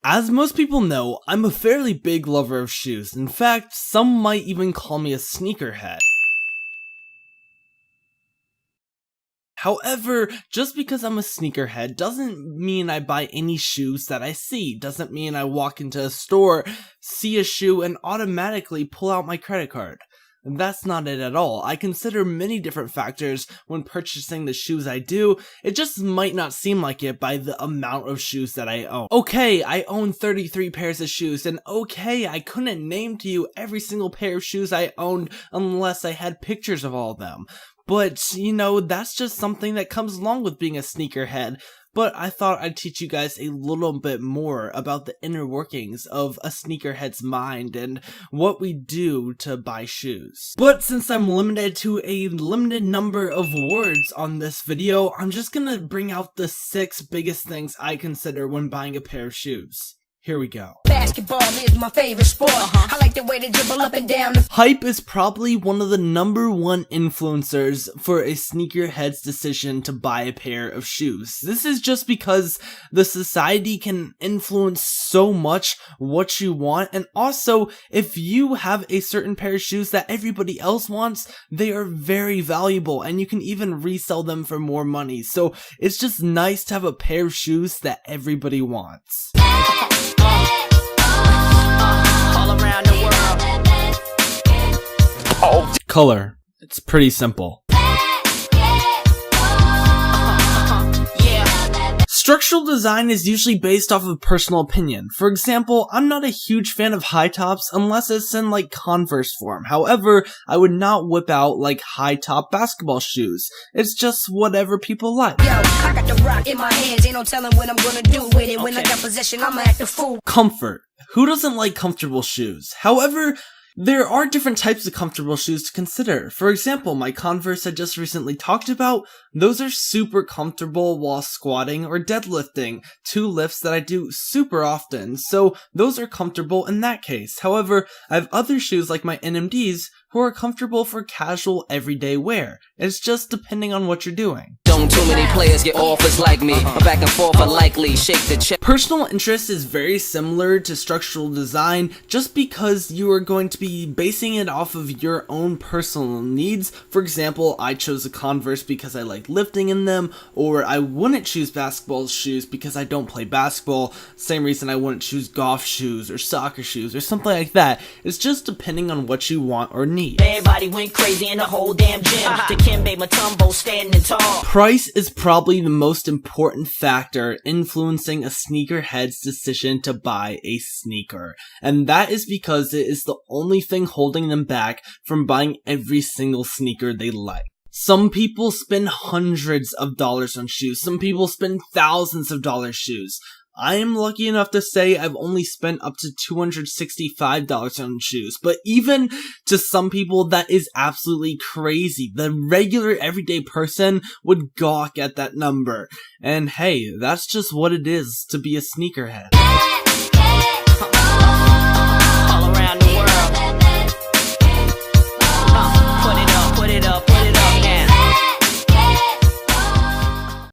As most people know, I'm a fairly big lover of shoes. In fact, some might even call me a sneakerhead. However, just because I'm a sneakerhead doesn't mean I buy any shoes that I see. Doesn't mean I walk into a store, see a shoe, and automatically pull out my credit card. That's not it at all. I consider many different factors when purchasing the shoes I do. It just might not seem like it by the amount of shoes that I own. Okay, I own 33 pairs of shoes, and okay, I couldn't name to you every single pair of shoes I owned unless I had pictures of all of them. But, you know, that's just something that comes along with being a sneakerhead. But I thought I'd teach you guys a little bit more about the inner workings of a sneakerhead's mind and what we do to buy shoes. But since I'm limited to a limited number of words on this video, I'm just gonna bring out the 6 biggest things I consider when buying a pair of shoes. Here we go. Basketball is my favorite sport. I like the way they dribble up and down. Hype is probably one of the #1 influencers for a sneakerhead's decision to buy a pair of shoes. This is just because the society can influence so much what you want, and also if you have a certain pair of shoes that everybody else wants, they are very valuable and you can even resell them for more money. So it's just nice to have a pair of shoes that everybody wants. All around the world. Color. It's pretty simple. Structural design is usually based off of personal opinion. For example, I'm not a huge fan of high tops unless it's in like Converse form. However, I would not whip out like high top basketball shoes. It's just whatever people like. Yo, I got the rock in my hands, ain't no telling what I'm gonna do with it. When I got possession, I'ma act a fool. Comfort. Who doesn't like comfortable shoes? However, there are different types of comfortable shoes to consider. For example, my Converse I just recently talked about, those are super comfortable while squatting or deadlifting, 2 lifts that I do super often, so those are comfortable in that case. However, I have other shoes like my NMDs who are comfortable for casual everyday wear. It's just depending on what you're doing. Don't too many players get offers like me. Back and forth unlikely, shake the check. Personal interest is very similar to structural design just because you are going to be basing it off of your own personal needs. For example, I chose a Converse because I like lifting in them, or I wouldn't choose basketball shoes because I don't play basketball. Same reason I wouldn't choose golf shoes or soccer shoes or something like that. It's just depending on what you want or need. Everybody went crazy in the whole damn gym. The Kimbe Mutombo standing tall. Price is probably the most important factor influencing a sneakerhead's decision to buy a sneaker. And that is because it is the only thing holding them back from buying every single sneaker they like. Some people spend hundreds of dollars on shoes. Some people spend thousands of dollars shoes. I am lucky enough to say I've only spent up to $265 on shoes, but even to some people that is absolutely crazy. The regular everyday person would gawk at that number. And hey, that's just what it is to be a sneakerhead.